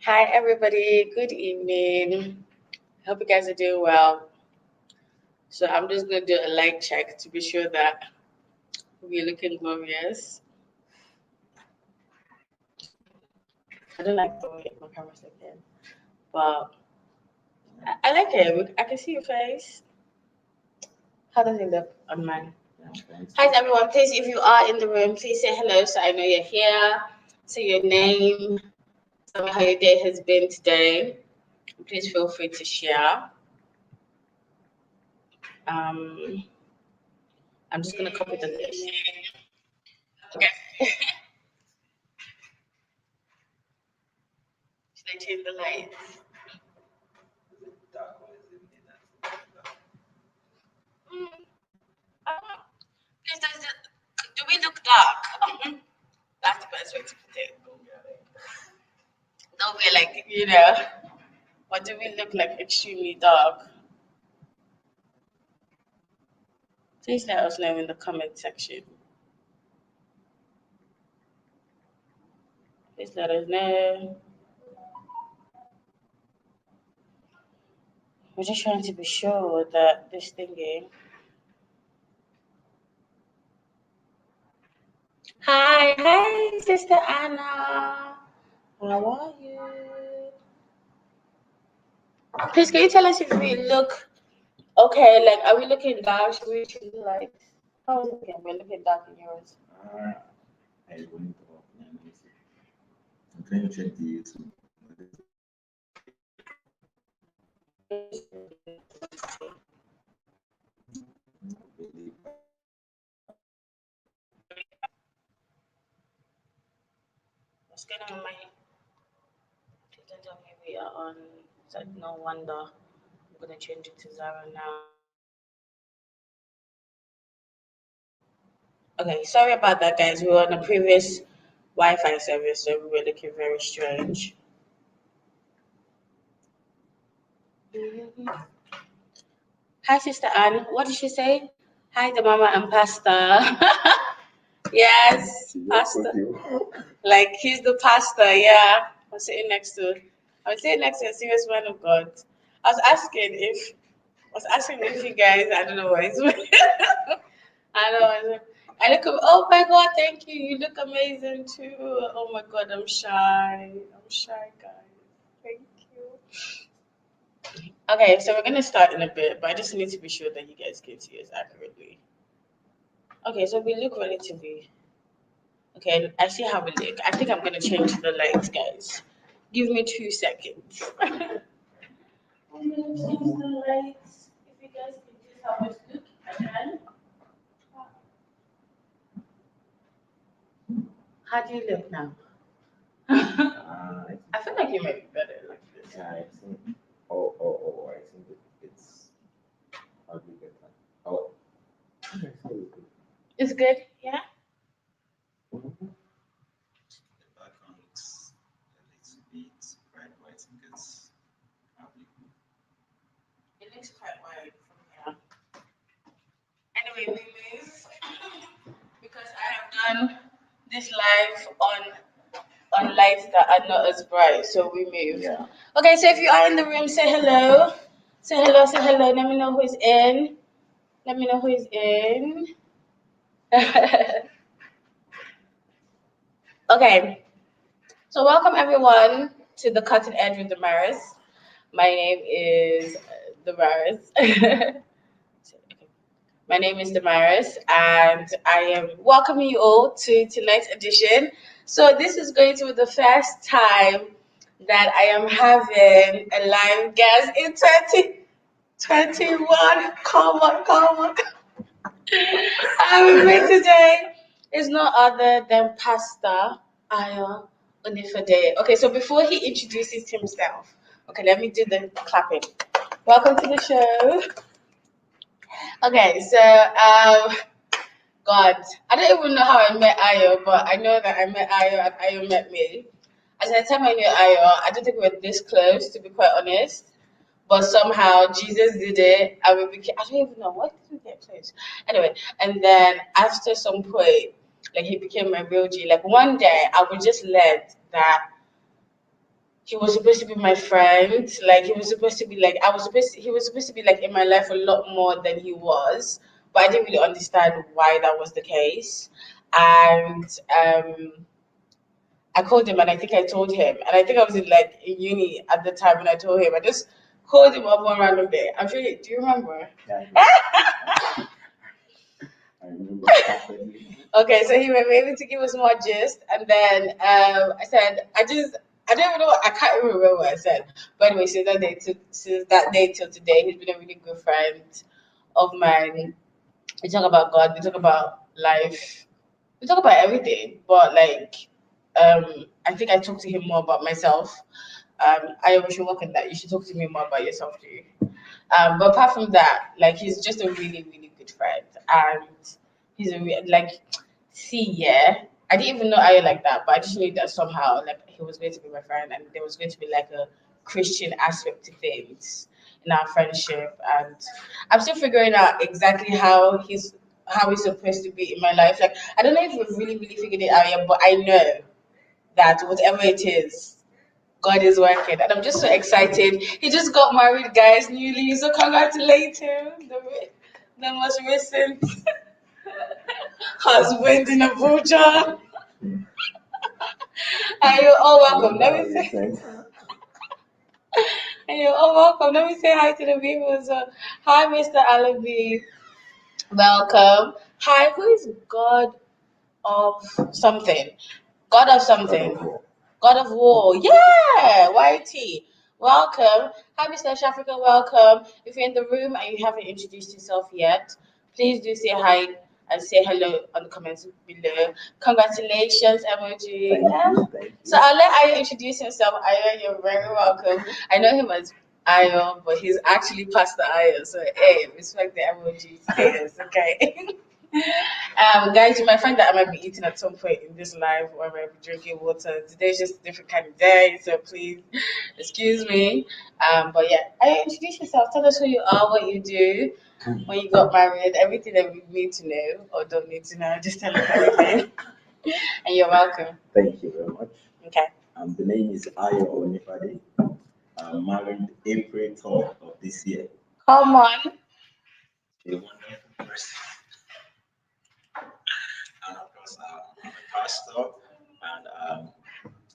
Hi, everybody. Good evening. Hope you guys are doing well. So, I'm just going to do a light check to be sure that we're looking glorious. I don't like the way my camera's looking, but I like it. I can see your face. How does it look on mine? Hi, everyone. Please, if you are in the room, please say hello so I know you're here. Say your name. Tell me how your day has been today. Please feel free to share. Um, I'm just going to copy the list. Okay. Should I change the lights? Please, do we look dark? That's the best way to put it. Don't be like, or do we look like extremely dark? Please let us know in the comment section. Please let us know. We're just trying to be sure that this thingy. Hi, Sister Anna. How are you? Please, can you tell us if we look okay? Like, are we looking dark? Should we choose the lights? How is it looking? We're looking dark in yours. I went off and I'm trying to check the YouTube. What's going on, my? Please don't tell me we are on. It's like no wonder. I'm gonna change it to Zara now. Okay, sorry about that, guys. We were on a previous Wi-Fi service, so we were looking very strange. Hi, Sister Anne. What did she say? Hi, the mama and pastor. Yes, pastor. Like he's the pastor. Yeah, I'm sitting next to. I'm sitting next to a serious man of God. I was asking if you guys. I don't know what it's. I know. I look. Oh my God! Thank you. You look amazing too. Oh my God! I'm shy. I'm shy, guys. Thank you. Okay, so we're gonna start in a bit, but I just need to be sure that you guys can see us accurately. Okay, so we look relatively. Okay, I see how we look. I think I'm gonna change the lights, guys. Give me 2 seconds. I'm gonna change the lights. If you guys can just help us look, I can. How do you look now? I feel like you might be better like this. Yeah, I think. Oh! I think it's hardly better. Oh, It's good, yeah? the background looks a little bit bright, but I think it's hardly good. It looks quite wide from here. Anyway, we move because I have done this live on lights that are not as bright, so we move. Yeah. Okay, so if you are in the room, say hello. Say hello, say hello. Let me know who's in. Let me know who is in. Okay, so welcome everyone to the Cutting Edge with Damaris. My name is Damaris. My name is Damaris, and I am welcoming you all to tonight's edition. So this is going to be the first time that I am having a live guest in 2021. Come on. With me today is no other than Pastor Ayo Onifade. Okay, so before he introduces himself, okay, let me do the clapping. Welcome to the show. Okay, so God, I don't even know how I met Ayo, but I know that I met Ayo and Ayo met me. At the time I knew Ayo, I don't think we were this close, to be quite honest. But somehow Jesus did it, and we became. I don't even know why did we get close. Anyway, and then after some point, like he became my real G. Like one day, I was just led that he was supposed to be my friend. Like he was supposed to be like he was supposed to be like in my life a lot more than he was. But I didn't really understand why that was the case. And I called him and I think I told him. And I think I was in like in uni at the time when I told him. I just called him up one random day. I'm sure do you remember? Yeah, I remember perfectly. Okay, so he was able to give us more gist, and then I said, I don't even know I can't even remember what I said. But anyway, since that day till today, he's been a really good friend of mine. We talk about God, we talk about life, we talk about everything. But like, I think I talk to him more about myself. I should work on that. You should talk to me more about yourself too. But apart from that, like he's just a really, really good friend, and he's like, see, yeah, I didn't even know Ayo like that, but I just knew that somehow, like he was going to be my friend, and there was going to be like a Christian aspect to things in our friendship, and I'm still figuring out exactly how he's supposed to be in my life. Like I don't know if we've really, really figured it out yet, but I know that whatever it is. God is working, and I'm just so excited. He just got married, guys, newly. So congratulate him, the most recent husband in Abuja. And you're all welcome. Let me say, and you're all welcome. Let me say hi to the people. So, hi, Mr. Alabi. Welcome. Hi, who is God of something? God of something. God of War. Yeah, YT. Welcome. Hi, Mr. Shafika. Welcome. If you're in the room and you haven't introduced yourself yet, please do say hi and say hello on the comments below. Congratulations, emoji. Thank you. So I'll let Ayo introduce himself. Ayo, you're very welcome. I know him as Ayo, but he's actually Pastor Ayo. So hey, respect the emoji status, okay? Guys, you might find that I might be eating at some point in this live, or I might be drinking water. Today's just a different kind of day, so please excuse me. But yeah, I introduce yourself. Tell us who you are, what you do, when you got married, everything that we need to know or don't need to know. Just tell us everything, and you're welcome. Thank you very much. Okay. The name is Ayo Onifade. I'm married April 3rd of this year. Come on. A wonderful person. And of course, I'm a pastor, and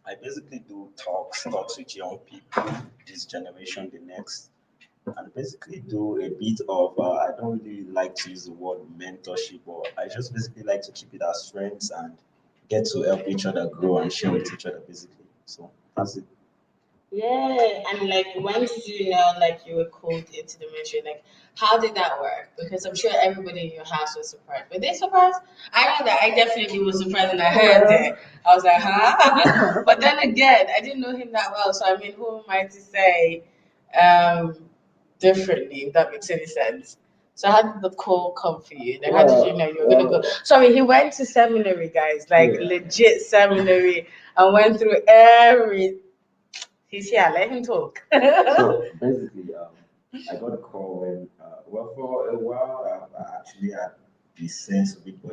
I basically do talks with young people, this generation, the next, and basically do a bit of, I don't really like to use the word mentorship, but I just basically like to keep it as friends and get to help each other grow and share with each other, basically. So that's it. Yeah, and like when did you know like you were called into the ministry? Like how did that work? Because I'm sure everybody in your house was surprised. Were they surprised? I know that I definitely was surprised when I heard it. I was like, huh? But then again, I didn't know him that well, so I mean who am I to say um differently, if that makes any sense. So how did the call come for you? Like how did you know you were gonna go? Sorry, he went to seminary, guys, like Yeah. legit seminary and went through every. He's here. Let him talk. So basically, I got a call when, well, for a while, I actually had the sense of it, but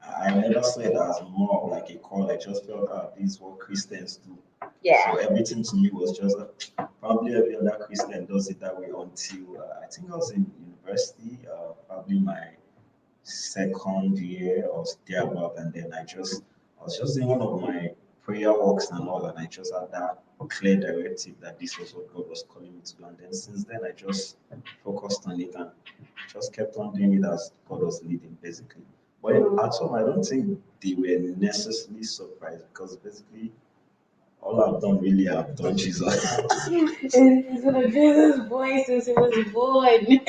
I never saw it as more of like a call. I just felt, this is what Christians do. Yeah. So everything to me was just probably every other Christian does it that way until I think I was in university, probably my second year or thereabout, and then I was just doing one of my prayer walks and all, and I just had that clear directive that this was what God was calling me to do. And then since then, I just focused on it and just kept on doing it as God was leading, basically. But at some, I don't think they were necessarily surprised because basically all I've done really, I've done Jesus. It's a Jesus boy since he was born.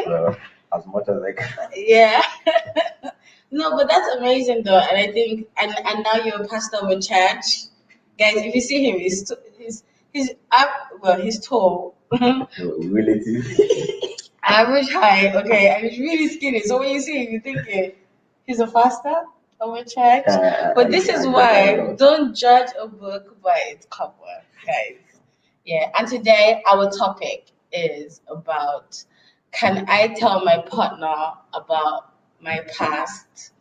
So, as much as I can. Yeah. No, but that's amazing though, and I think, and now you're a pastor of a church, guys. If you see him, he's well, he's tall, Relative. average height, okay, and he's really skinny. So when you see him, you think he's a pastor of a church. But this is why don't judge a book by its cover, guys. Yeah, and today our topic is about can I tell my partner about my past?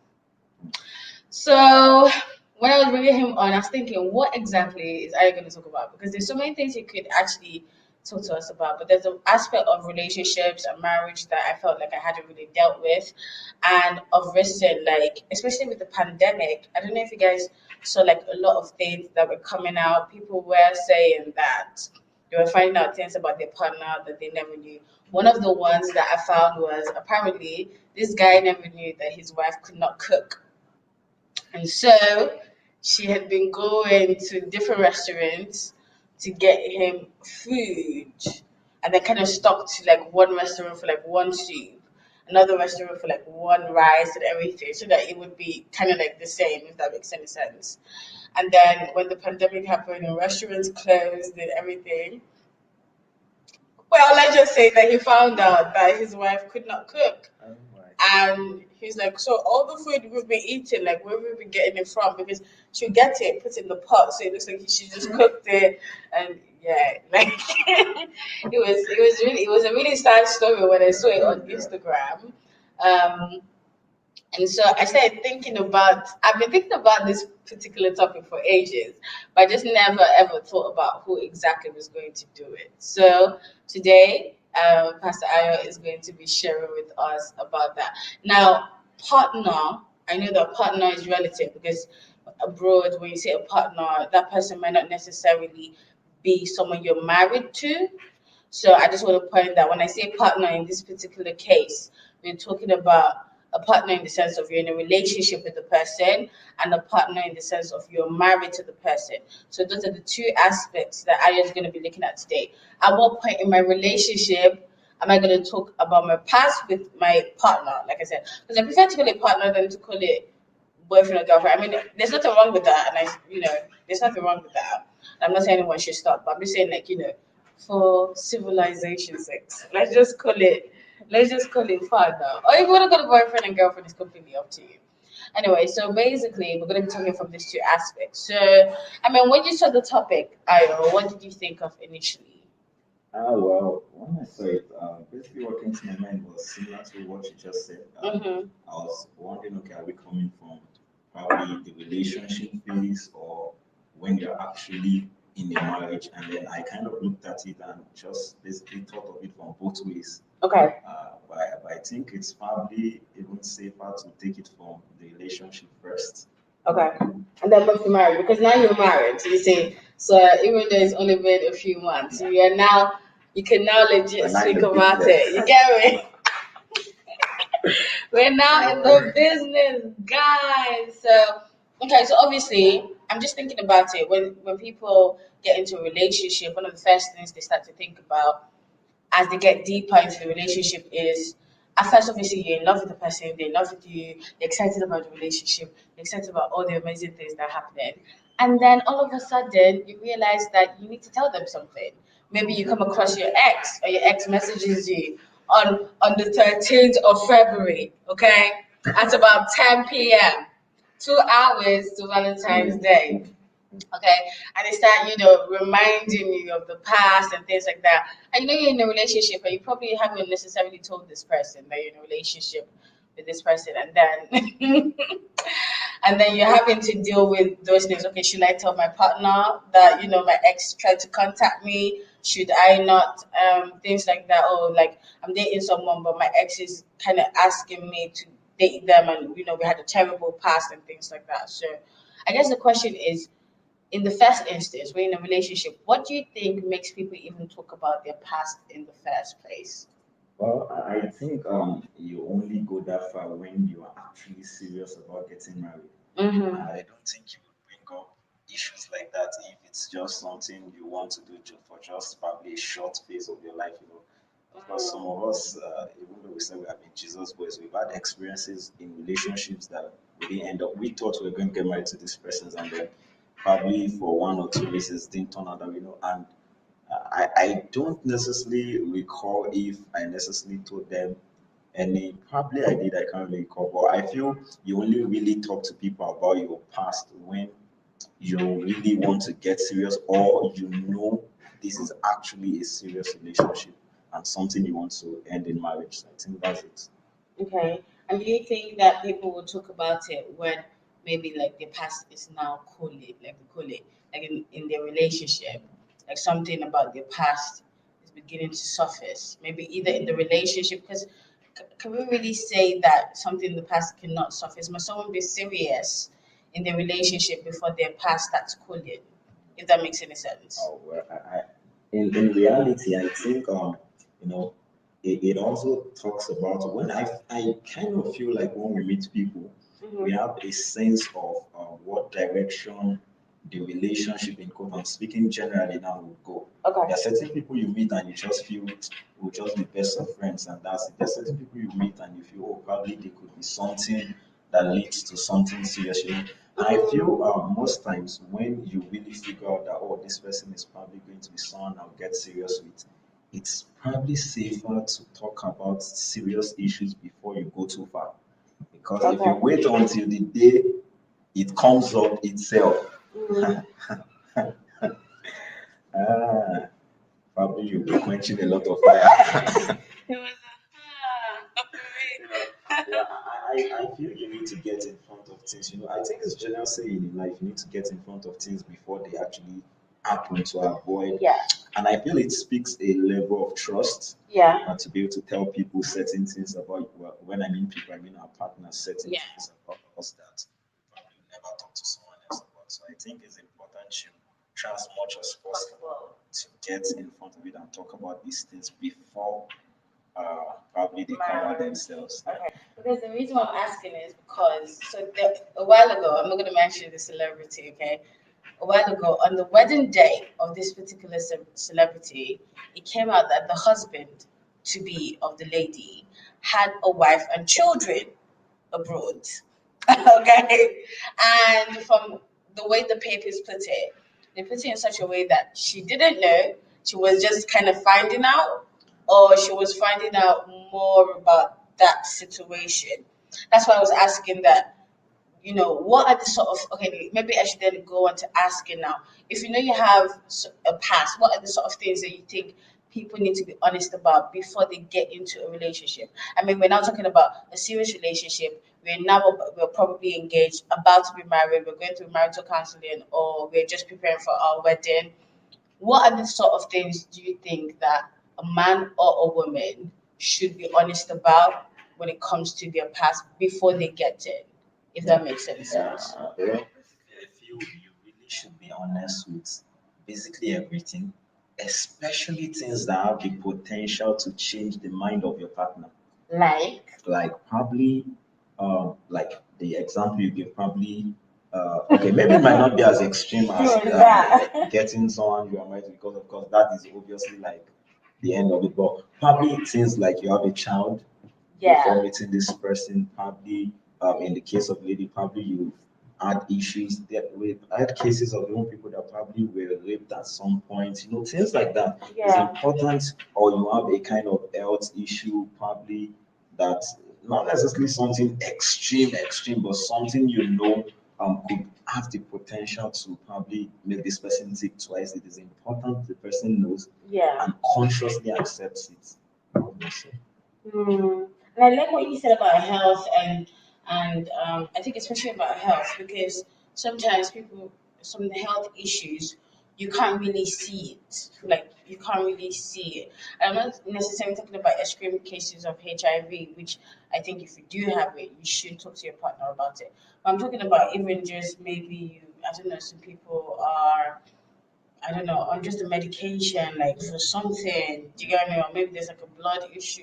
So when I was bringing him on, I was thinking, what exactly is Ayo going to talk about? Because there's so many things he could actually talk to us about, but there's an aspect of relationships and marriage that I felt like I hadn't really dealt with, and of recent, like especially with the pandemic. I don't know if you guys saw like a lot of things that were coming out. People were saying that they were finding out things about their partner that they never knew. One of the ones that I found was apparently this guy never knew that his wife could not cook. And so she had been going to different restaurants to get him food, and then kind of stuck to like one restaurant for like one soup, another restaurant for like one rice and everything, so that it would be kind of like the same, if that makes any sense. And then when the pandemic happened and restaurants closed and everything, well, let's just say that he found out that his wife could not cook. Oh my. And he's like, so all the food we've been eating, like where we've been getting it from, because she'll get it, put it in the pot, so it looks like she just cooked it, and yeah, like it was a really sad story when I saw it on Instagram. Um, and so I started thinking about, I've been thinking about this particular topic for ages, but I just never ever thought about who exactly was going to do it. So today, Pastor Ayo is going to be sharing with us about that. Now, partner, I know that partner is relative because abroad, when you say a partner, that person might not necessarily be someone you're married to. So I just want to point that when I say partner in this particular case, we're talking about a partner in the sense of you're in a relationship with the person, and a partner in the sense of you're married to the person. So those are the two aspects that Aya is going to be looking at today. At what point in my relationship am I going to talk about my past with my partner? Like I said, because I prefer to call it partner than to call it boyfriend or girlfriend. I mean, there's nothing wrong with that, and there's nothing wrong with that. I'm not saying anyone should stop, but I'm just saying, like, for civilization's sake, let's just call it father. Or if you want to call it boyfriend and girlfriend, it's completely up to you. Anyway, so basically, we're going to be talking from these two aspects. So, I mean, when you saw the topic, Ayo, what did you think of initially? Well, when I saw it, basically what came to my mind was similar to what you just said. Mm-hmm. I was wondering, okay, are we coming from probably the relationship phase or when you're actually in a marriage? And then I kind of looked at it and just basically thought of it from both ways. Okay. But I think it's probably even safer to take it from the relationship first. Okay. And then move to marriage because now you're married, you see. So even though it's only been a few months, you can now legit speak about it. You get me? We're now in the business, guys. So okay, so obviously I'm just thinking about it. When people get into a relationship, one of the first things they start to think about as they get deeper into the relationship is at first obviously you're in love with the person, they're in love with you, you're excited about the relationship, you're excited about all the amazing things that are happening. And then all of a sudden you realize that you need to tell them something. Maybe you come across your ex or your ex messages you on the 13th of February, okay? At about 10 p.m. 2 hours to Valentine's Day. Okay, and they start, reminding you of the past and things like that. And you're in a relationship, and you probably haven't necessarily told this person that you're in a relationship with this person, and then and then you're having to deal with those things. Okay, should I tell my partner that my ex tried to contact me? Should I not? Things like that. Or like I'm dating someone, but my ex is kind of asking me to date them, and we had a terrible past and things like that. So, I guess the question is in the first instance, we're in a relationship, what do you think makes people even talk about their past in the first place? Well, I think you only go that far when you are actually serious about getting married. Mm-hmm. I don't think you would bring up issues like that if it's just something you want to do for just probably a short phase of your life. Of course, some of us, even though we say we have been Jesus boys, we've had experiences in relationships that we didn't end up. We thought we were going to get married to these persons, and then probably for one or two reasons didn't turn out that. And I don't necessarily recall if I necessarily told them any. Probably I did. I can't really recall, but I feel you only really talk to people about your past when you really want to get serious, or this is actually a serious relationship and something you want to end in marriage. So I think that's it. Okay. And do you think that people will talk about it when maybe like the past is now like they call it, like in their relationship, like something about their past is beginning to surface. Maybe either in the relationship, because can we really say that something in the past cannot surface? Must someone be serious in their relationship before their past starts cooling? If that makes any sense. Oh, well, in reality, I think you know, it also talks about when I kind of feel like when we meet people, we have a sense of what direction the relationship in quote I'm speaking generally now will go. Okay. There are certain people you meet and you just feel will just be best of friends and that's it. There are certain people you meet and you feel oh probably they could be something that leads to something serious. And I feel most times when you really figure out that oh this person is probably going to be someone I'll get serious with, it's probably safer to talk about serious issues before you go too far. Because if you wait until the day it comes up itself, probably you'll be quenching a lot of fire. I feel you need to get in front of things. I think it's general saying in life, you need to get in front of things before they actually happen to avoid. Yeah. And I feel it speaks a level of trust. Yeah. And to be able to tell people certain things about, well, when I mean people, I mean our partners, certain things about us that we probably never talk to someone else about. So I think it's important to try as much as possible to get in front of it and talk about these things before probably they cover themselves. Okay. Because the reason why I'm asking is because a while ago, I'm not going to mention the celebrity, okay? A while ago, on the wedding day of this particular celebrity, it came out that the husband to be of the lady had a wife and children abroad. Okay. And from the way the papers put it, they put it in such a way that she didn't know. She was just kind of finding out, or she was finding out more about that situation. That's why I was asking that, what are the sort of, okay, maybe I should then go on to asking now. If you know you have a past, what are the sort of things that you think people need to be honest about before they get into a relationship? I mean, we're now talking about a serious relationship. We're probably engaged, about to be married, we're going through marital counseling, or we're just preparing for our wedding. What are the sort of things do you think that a man or a woman should be honest about when it comes to their past before they get in? If that makes any sense. Well, basically, I feel you really should be honest with basically everything, especially things that have the potential to change the mind of your partner. Like probably, like the example you give, probably, okay, maybe it might not be as extreme as getting someone you are married to, because of course that is obviously like the end of it. But probably things like you have a child before meeting this person, probably in the case of lady, probably you had issues that with had cases of young people that probably were raped at some point, things like that. It's important, or you have a kind of health issue, probably that not necessarily something extreme, but something could have the potential to probably make this person think twice. It is important the person knows and consciously accepts it. Obviously. And I like what you said about health and I think especially about health because sometimes some of the health issues you can't really see it. Like you can't really see it. I'm not necessarily talking about extreme cases of HIV, which I think if you do have it, you should talk to your partner about it. But I'm talking about even just maybe I don't know, some people are I don't know, on just a medication, like for something, do you get me? Or maybe there's like a blood issue,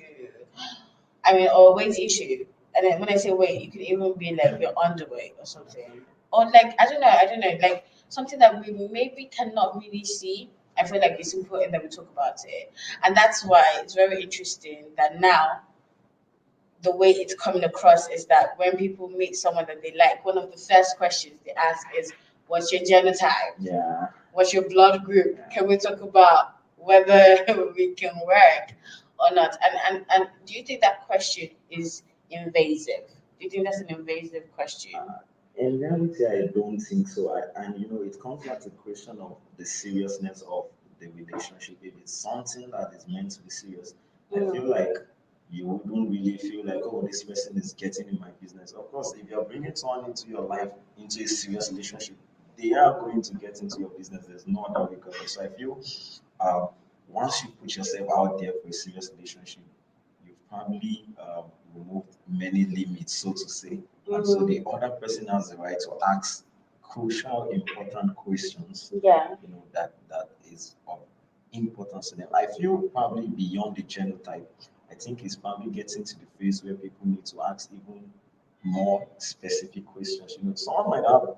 I mean, or weight issue. And then when I say weight, it could even be like you're underweight or something. Or like, I don't know, like something that we maybe cannot really see. I feel like it's important that we talk about it. And that's why it's very interesting that now the way it's coming across is that when people meet someone that they like, one of the first questions they ask is, what's your genotype? Yeah. What's your blood group? Can we talk about whether we can work or not? And do you think that question is invasive? Do you think that's an invasive question? In reality, I don't think so. And it comes back to the question of the seriousness of the relationship. If it's something that is meant to be serious, I feel like you wouldn't really feel like, oh, this person is getting in my business. Of course, if you're bringing someone into your life into a serious relationship, they are going to get into your business. There's no other way about it. So I feel um, once you put yourself out there for a serious relationship, you've probably removed many limits, so to say. And so the other person has the right to ask crucial, important questions. Yeah. That is of importance to them. I feel probably beyond the genotype. I think it's probably getting to the phase where people need to ask even more specific questions. Someone might have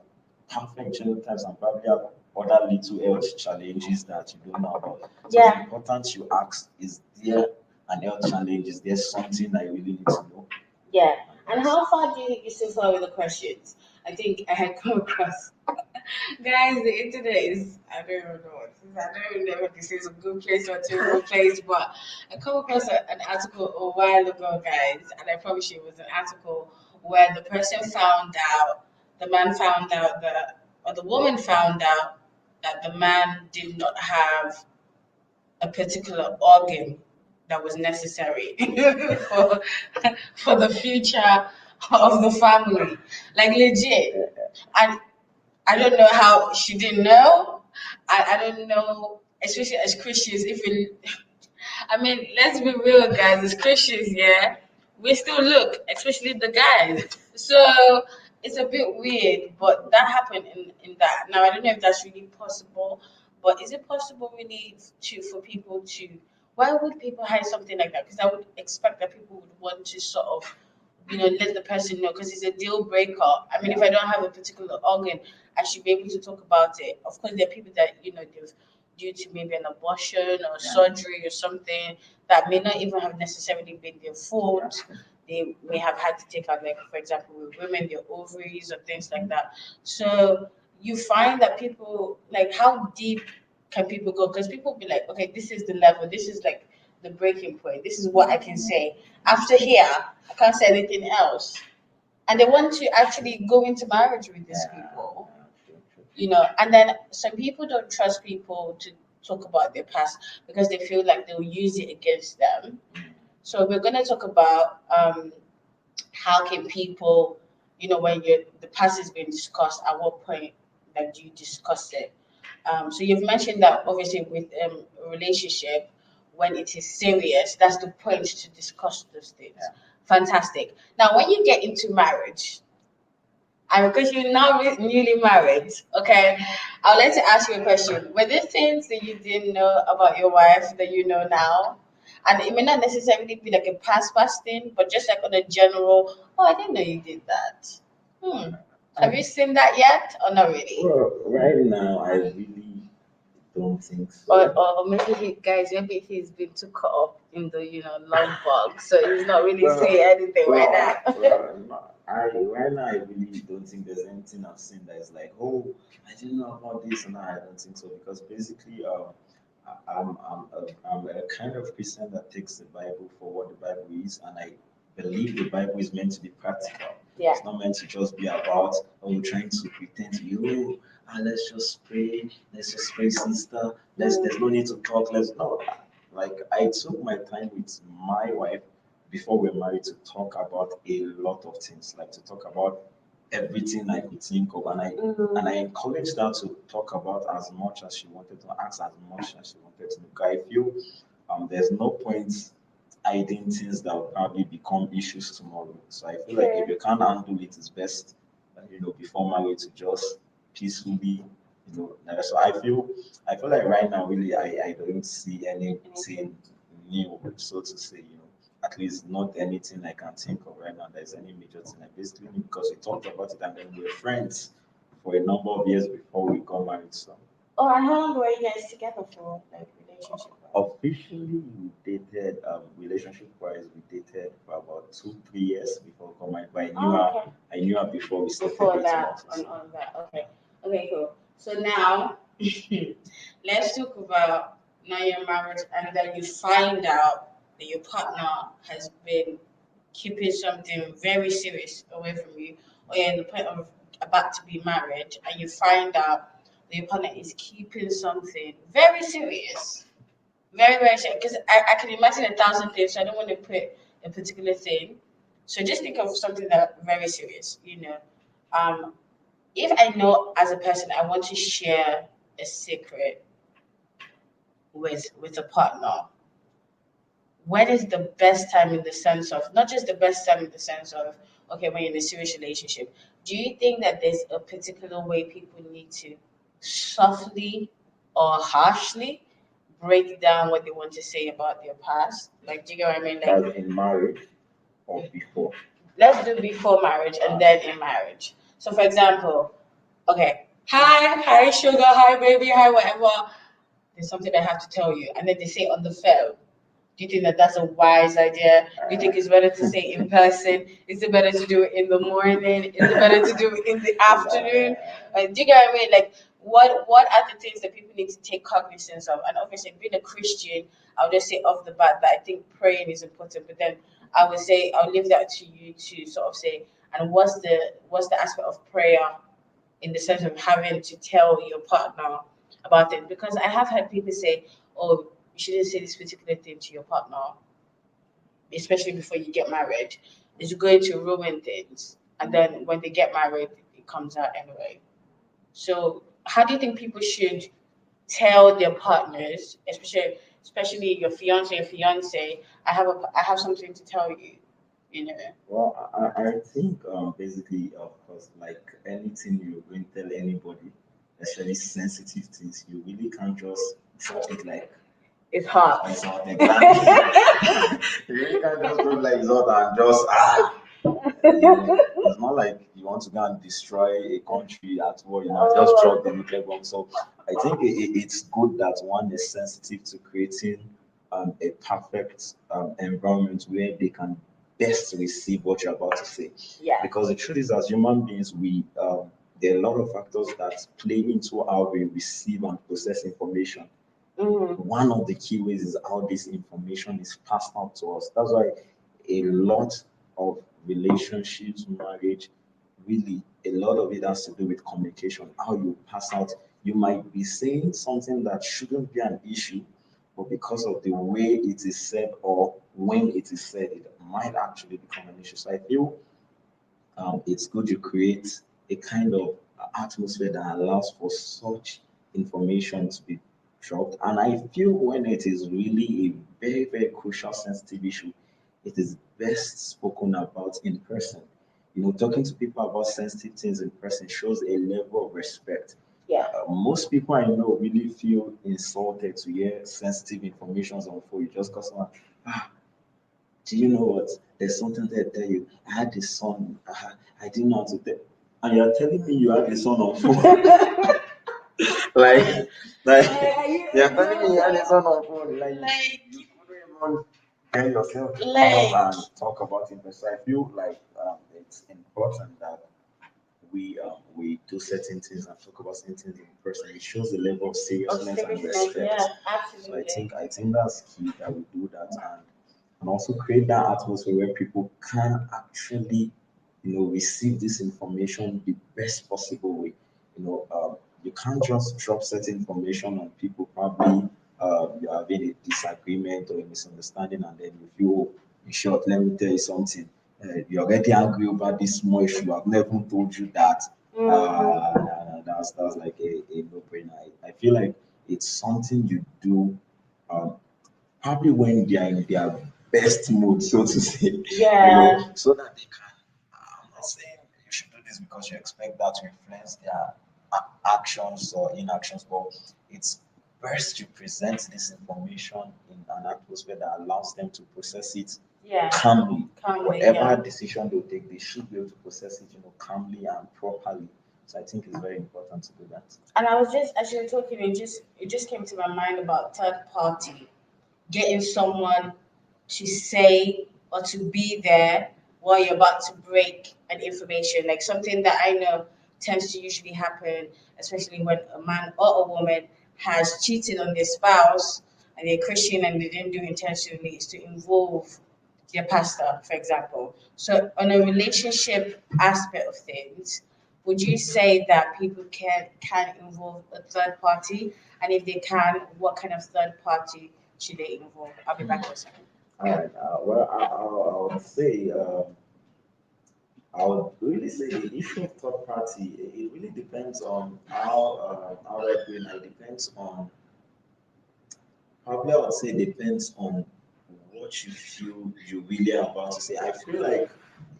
perfect genotypes and probably have other little health challenges that you don't know about. So it's important you ask, is there an health challenge? Is there something I really need to know? Yeah. And how far do you think you so far with the questions? I think I had come across guys, the internet is I don't even know what this is. I don't even know if this is a good place or a terrible place, but I come across an article a while ago, guys, and I promise you it was an article where the person found out, the man found out that, or the woman found out that the man did not have a particular organ that was necessary for for the future of the family, like legit. And I don't know how she didn't know. I don't know, especially as Christians, if we, I mean, let's be real, guys, as Christians, yeah, we still look, especially the guys. So it's a bit weird, but that happened in that. Now, I don't know if that's really possible, but is it possible really for people to, why would people hide something like that? Because I would expect that people would want to sort of let the person know because it's a deal breaker. I mean, if I don't have a particular organ, I should be able to talk about it. Of course, there are people that, they've due to maybe an abortion or surgery or something that may not even have necessarily been their fault. They may have had to take out, like, for example, with women, their ovaries or things like that. So you find that people, like, how deep can people go? Because people be like, okay, this is the level, this is like the breaking point, this is what I can say. After here, I can't say anything else. And they want to actually go into marriage with these people, and then some people don't trust people to talk about their past because they feel like they'll use it against them. So we're going to talk about how can people, when the past is being discussed, at what point like do you discuss it? So you've mentioned that obviously with a relationship, when it is serious, that's the point to discuss those things. Fantastic. Now, when you get into marriage, and because you're now newly married, okay, I'd like to ask you a question. Were there things that you didn't know about your wife that you know now? And it may not necessarily be like a past thing, but just like on a general, oh, I didn't know you did that. Have you seen that yet, or not really? Well, right now, I really don't think so. Or maybe maybe he's been too caught up in the love bug, so he's not really saying anything right now. Right now, I really don't think there's anything I've seen that is like, oh, I didn't know about this, and I don't think so because basically, I'm a kind of Christian that takes the Bible for what the Bible is, and I believe the Bible is meant to be practical. Yeah. It's not meant to just be about, oh, trying to pretend to you, let's just pray, sister. There's no need to talk. Like I took my time with my wife before we were married to talk about a lot of things, like to talk about everything I could think of, and I encouraged her to talk about as much as she wanted to, ask as much as she wanted to. Because I feel there's no point hiding things that will probably become issues tomorrow. So I feel like if you can't handle it, it's best, before marriage to just peacefully, So I feel like right now, really, I don't see anything new, so to say, At least not anything I can think of right now. There's any major thing. I basically because we talked about it and then we were friends for a number of years before we got married. So. Oh, and how long were you guys together for, like relationship? Officially, we dated, relationship wise, we dated for about 2-3 years before we got married. But I knew her before we started before dating. that, on that. Okay, cool. So now, let's talk about now you're married and then you find out that your partner has been keeping something very serious away from you, or you're in the point of about to be married, and you find out that your partner is keeping something very serious, very very serious. Because I can imagine 1,000 things, so I don't want to put a particular thing. So just think of something that very serious, Um, if I know as a person I want to share a secret with a partner, when is the best time in the sense of not just the best time in the sense of okay when you're in a serious relationship? Do you think that there's a particular way people need to softly or harshly break down what they want to say about their past? Like, do you get what I mean? Like, That's in marriage or before? let's do before marriage and then in marriage. So, for example, okay, hi, sugar, hi, baby, hi, whatever. There's something I have to tell you, and then they say on the phone. Do you think that that's a wise idea? Do you think it's better to say in person? Is it better to do it in the morning? Is it better to do it in the afternoon? Do you get what I mean? Like, what are the things that people need to take cognizance of? And obviously, being a Christian, I'll just say off the bat that I think praying is important. But then I would say I'll leave that to you to sort of say. And what's the aspect of prayer in the sense of having to tell your partner about it? Because I have heard people say, "Oh, you shouldn't say this particular thing to your partner, especially before you get married. It's going to ruin things." And then when they get married, it comes out anyway. So, how do you think people should tell their partners, especially your fiance, I have something to tell you, you know? Well, I think basically, of course, like anything you're going to tell anybody, especially sensitive things, you really can't just drop it like It's hard. it's not exactly. You really can't just drop it like it's not and just It's not like you want to go and destroy a country at war, just drop the nuclear bomb. So I think it's good that one is sensitive to creating a perfect environment where they can best receive what you're about to say. Yeah. Because the truth is, as human beings, we there are a lot of factors that play into how we receive and process information. One of the key ways is how this information is passed on to us. That's why a lot of relationships, marriage, really, a lot of it has to do with communication, how you pass out. You might be saying something that shouldn't be an issue, but because of the way it is said or when it is said, it might actually become an issue. So I feel it's good you create a kind of atmosphere that allows for such information to be dropped. And I feel when it is really a very, very crucial, sensitive issue, it is best spoken about in person. Talking to people about sensitive things in person shows a level of respect. Yeah. Most people I know really feel insulted to hear sensitive information on phone just because do you know what? There's something that I tell you. I had a son. I didn't know how to tell. And you're telling me you had a son on phone. like, you're telling me you had a son on phone. Like, you couldn't even get yourself to come up and talk about it. So I feel like it's important that we do certain things and talk about certain things in person. It shows the level of seriousness and respect. Yeah, So absolutely. I think that's key that we do that and also create that atmosphere where people can actually, receive this information the best possible way. You can't just drop certain information on people. Probably you're having a disagreement or a misunderstanding, and then you feel, "Oh, in short, let me tell you something. You're already angry over this small issue. I've never told you that." That's like a no-brainer. I feel like it's something you do probably when they are in their best mood, so to say. Yeah. So that they can. I'm not saying you should do this because you expect that to influence their actions or inactions, but it's best to present this information in an atmosphere that allows them to process it Yeah. calmly. Whatever Yeah. decision they take, they should be able to process it, calmly and properly. So I think it's very important to do that. And I was just as you were talking, it just came to my mind about third party, getting someone to say or to be there while you're about to break an information, like something that I know tends to usually happen, especially when a man or a woman has cheated on their spouse and they're Christian and they didn't do it intentionally, is to involve their pastor, for example. So on a relationship aspect of things, would you say that people can involve a third party? And if they can, what kind of third party should they involve? I'll be back in a second. All right. Well, I would say I would really say the issue of third party, it really depends on how we're doing. It depends on, probably I would say it depends on what you feel you really are about to say. I feel like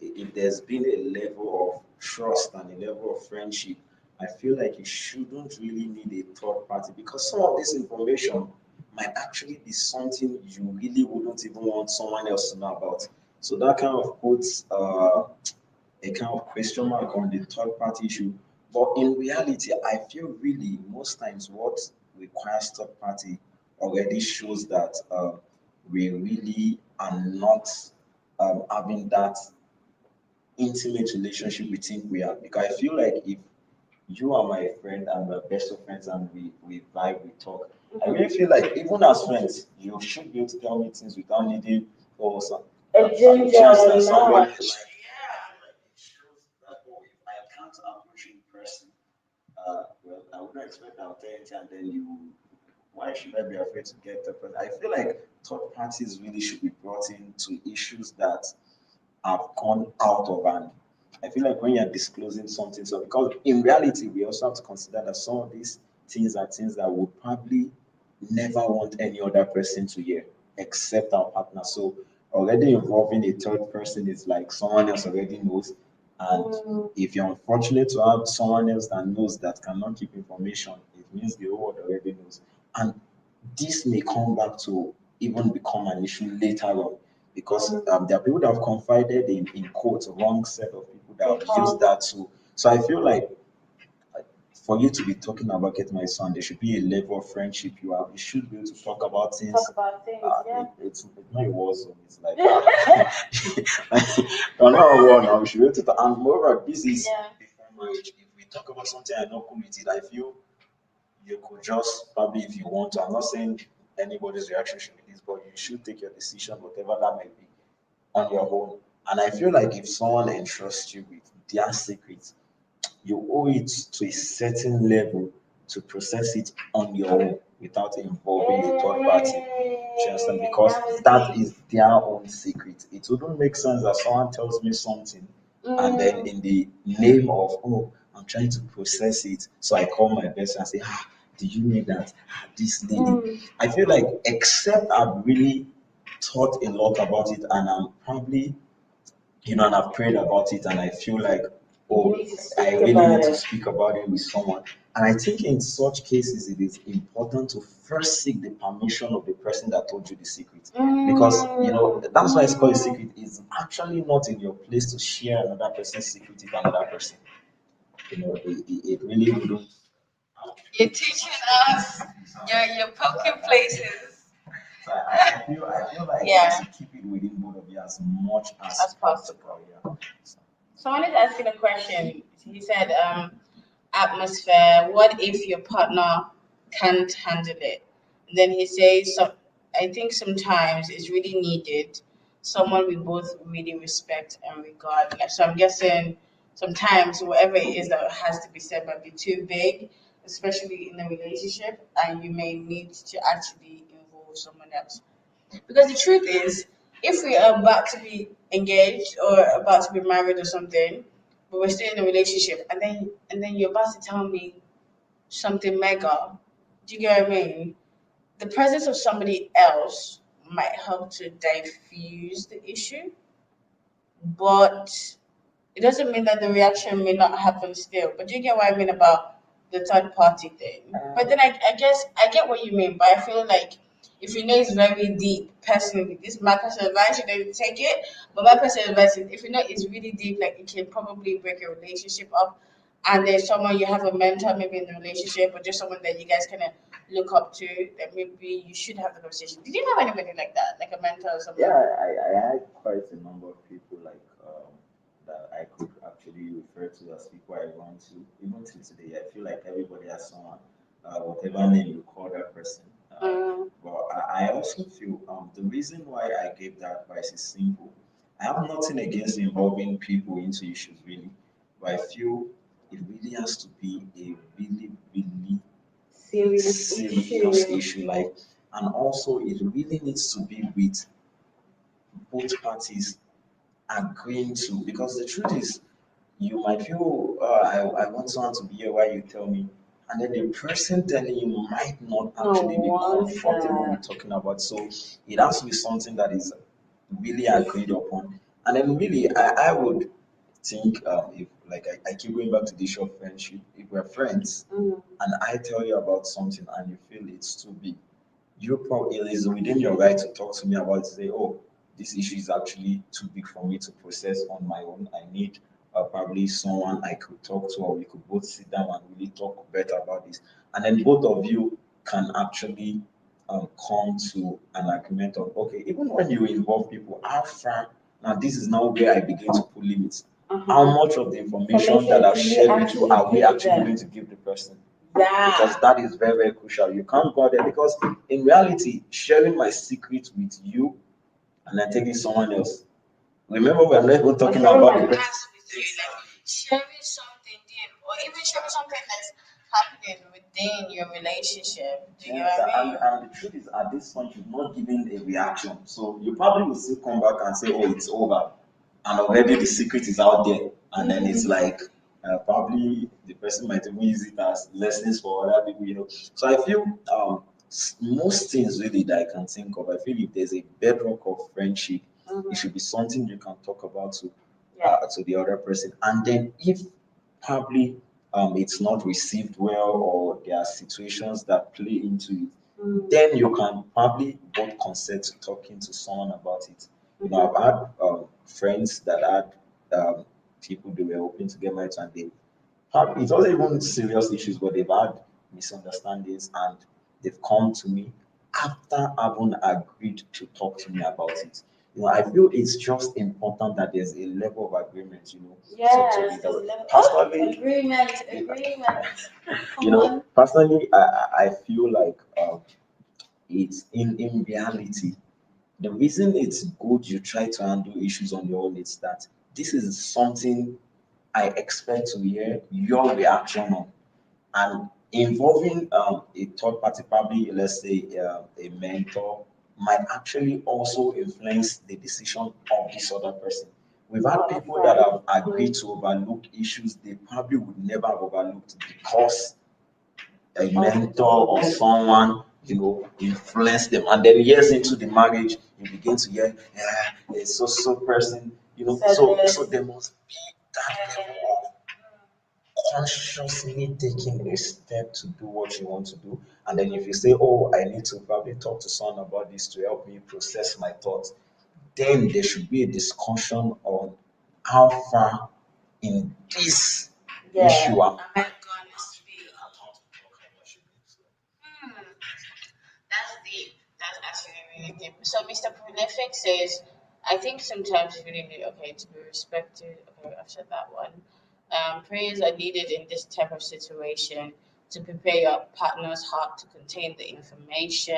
if there's been a level of trust and a level of friendship, I feel like you shouldn't really need a third party, because some of this information might actually be something you really wouldn't even want someone else to know about. So that kind of puts a kind of question mark on the third party issue. But in reality, I feel really most times what requires third party already shows that we really are not having that intimate relationship we think we are. Because I feel like if you are my friend and we're best of friends and we vibe, we talk, I really feel like even as friends, you should be able to tell me things without needing or some chance that someone like, it shows that, oh, if I can't approach you in person, well, I wouldn't expect I'll tell you, and then you, why should I be afraid to get the person? I feel like third parties really should be brought into issues that have gone out of hand. I feel like when you're disclosing something, so because in reality, we also have to consider that some of these things are things that we probably never want any other person to hear except our partner. So already involving a third person is like someone else already knows. And if you're unfortunate to have someone else that knows that cannot keep information, it means the whole world already knows. And this may come back to even become an issue later on, because there are people that have confided in quotes wrong set of people that have used that to. So I feel like for you to be talking about getting my son, there should be a level of friendship you have. You should be able to talk about things. Talk about things, yeah. It's not a war zone. It's like we're not a war now. We should be able to talk. And moreover, this is before marriage. If we talk about something I'm not cool with it, I feel you could just probably, if you want to. I'm not saying anybody's reaction should be this, but you should take your decision, whatever that may be, on your own. And I feel like if someone entrusts you with their secrets, you owe it to a certain level to process it on your own without involving a third party. Do you understand? Because that is their own secret. It wouldn't make sense that someone tells me something and then in the name of, oh, I'm trying to process it, so I call my best and say, do you mean that this lady? I feel like except I've really thought a lot about it and I'm probably, and I've prayed about it, and I feel like, oh, I really need to speak about it with someone. And I think in such cases, it is important to first seek the permission of the person that told you the secret. Because, that's why it's called a secret. It's actually not in your place to share another person's secret with another person. It really wouldn't. You're teaching us. You're poking places. So I feel like you should keep it within both of you as much as possible. Yeah. Someone is asking a question. He said, atmosphere, what if your partner can't handle it? And then he says, so I think sometimes it's really needed someone we both really respect and regard. Like, so I'm guessing sometimes whatever it is that has to be said might be too vague, especially in a relationship, and you may need to actually involve someone else. Because the truth is, if we are about to be engaged or about to be married or something, but we're still in a relationship, and then you're about to tell me something mega, do you get what I mean? The presence of somebody else might help to diffuse the issue, but it doesn't mean that the reaction may not happen still. But do you get what I mean about the third party thing? But then I guess I get what you mean, but I feel like if you know it's very deep personally, this is my personal advice, you don't take it. But my personal advice is if you know it's really deep, like it can probably break a relationship up, and there's someone you have a mentor maybe in the relationship or just someone that you guys kind of look up to, that maybe you should have the conversation. Did you have anybody like that, like a mentor or something? Yeah, I had quite a number of people like that I could actually refer to as people I run to. Even till today, I feel like everybody has someone, whatever name you call that person. But I also feel the reason why I gave that advice is simple. I have nothing against involving people into issues, really, but I feel it really has to be a really, really serious issue. Like, and also it really needs to be with both parties agreeing to, because the truth is, you might feel, I want someone to be here while you tell me, and then the person telling you might not actually be comfortable with talking about. So it has to be something that is really agreed upon. And then really, I would think, if like I keep going back to the issue of friendship, if we're friends and I tell you about something and you feel it's too big, you probably, it is within your right to talk to me about it, say, oh, this issue is actually too big for me to process on my own. I need probably someone I could talk to, or we could both sit down and really talk better about this. And then both of you can actually come to an agreement of, okay, even when you involve people, how far, now this is now where I begin to put limits. How much of the information that I've shared with you are we actually going to give the person? Because that is very, very crucial. You can't go there, because in reality, sharing my secret with you and then taking someone else. Remember, we're not even talking about the person. Sharing something deep, or even sharing something that's happening within your relationship. Do you know Yes, what I mean? and the truth is, at this point, you've not given a reaction. So you probably will still come back and say, oh, it's over. And already the secret is out there. And then it's like, probably the person might even use it as lessons for other people, you know. So I feel most things really that I can think of, I feel if there's a bedrock of friendship, it should be something you can talk about to the other person. And then if probably it's not received well, or there are situations that play into it, then you can probably both consent to talking to someone about it. You know, I've had friends that had people they were hoping to get married to, and they had, it wasn't even serious issues, but they've had misunderstandings, and they've come to me after having agreed to talk to me about it. You know, I feel it's just important that there's a level of agreement, you know. Yes, Personally, agreement. you know, personally, I feel like it's in reality, the reason it's good you try to handle issues on your own is that this is something I expect to hear your reaction on. And involving a third party, probably let's say a mentor, might actually also influence the decision of this other person. We've had people that have agreed to overlook issues they probably would never have overlooked, because a mentor or someone, you know, influence them. And then years into the marriage, you begin to hear, yeah, a so person, you know. So there must be that level of consciously taking a step to do what you want to do. And then if you say, oh, I need to probably talk to someone about this to help me process my thoughts, then there should be a discussion on how far in this issue Am I gonna speak? That's deep. That's actually really deep. So Mr. Prolific says, I think sometimes it's really okay to be respected. Okay, I've said that one. Prayers are needed in this type of situation to prepare your partner's heart to contain the information.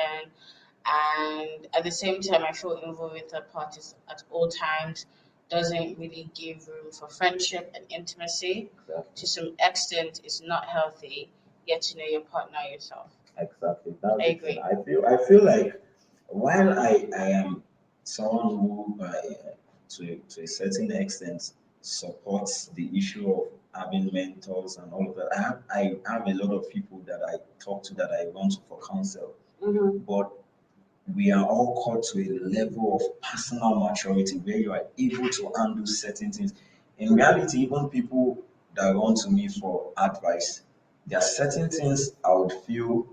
And at the same time, I feel involved with third parties at all times doesn't really give room for friendship and intimacy. To some extent, it's not healthy. Get to know your partner yourself. Exactly. That's I the thing. agree. I feel like while I am someone who to a certain extent supports the issue of having mentors and all of that. I have a lot of people that I talk to, that I run to for counsel. But we are all called to a level of personal maturity where you are able to handle certain things. In reality, even people that run to me for advice, there are certain things I would feel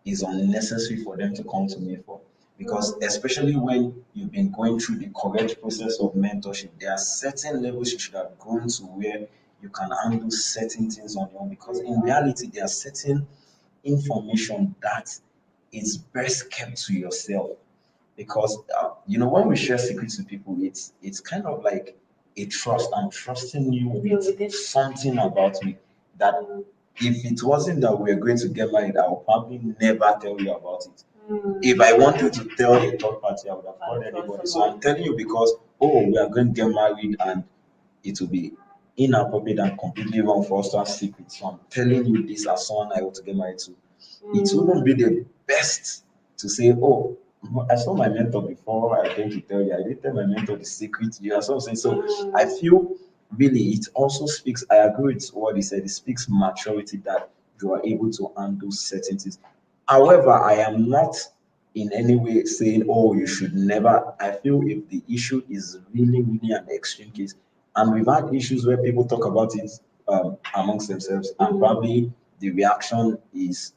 is unnecessary for them to come to me for. Because especially when you've been going through the correct process of mentorship, there are certain levels you should have gone to where you can handle certain things on your own. Because in reality, there are certain information that is best kept to yourself. Because you know, when we share secrets with people, it's kind of like a trust. I'm trusting you with something about me that if it wasn't that we're going to get married, I would probably never tell you about it. If I wanted to tell a third party, I would have called anybody. So I'm telling you because, oh, we are going to get married and it will be inappropriate and completely wrong for us to have secrets. So I'm telling you this as someone I want to get married to. It wouldn't be the best to say, oh, I saw my mentor before I came to tell you. I did tell my mentor the secret. You are something. So I feel really it also speaks. I agree with what he said. It speaks maturity that you are able to handle certain things. However, I am not in any way saying, oh, you should never. I feel if the issue is really, really an extreme case, and we've had issues where people talk about it amongst themselves, and probably the reaction is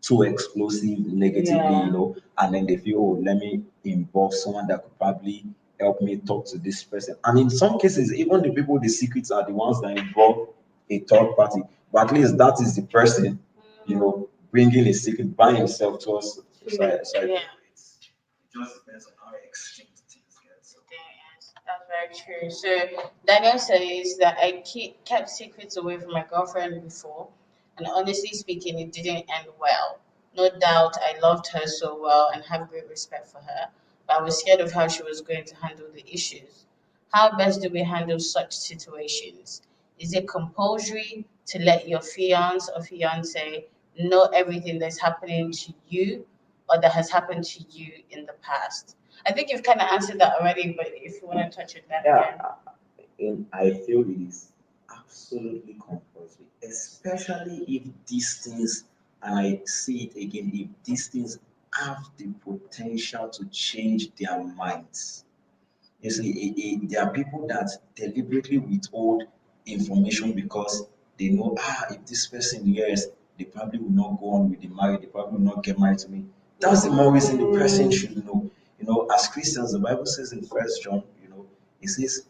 too explosive negatively, and then they feel, oh, let me involve someone that could probably help me talk to this person. And in some cases, even the people with the secrets are the ones that involve a third party. But at least that is the person, bringing a secret by himself to us. So I feel it just depends on how extreme things get. So. Yes, that's very true. So Daniel says that kept secrets away from my girlfriend before, and honestly speaking, it didn't end well. No doubt, I loved her so well and have great respect for her, but I was scared of how she was going to handle the issues. How best do we handle such situations? Is it compulsory to let your fiance or fiance know everything that's happening to you or that has happened to you in the past? I think you've kind of answered that already, but if you want to touch on that again. I feel it is absolutely compulsory, especially if these things, and I see it again, if these things have the potential to change their minds. You see, there are people that deliberately withhold information because they know, if this person hears, they probably will not go on with the marriage, they probably will not get married to me. That's the more reason the person should know. As Christians, the Bible says in First John, it says,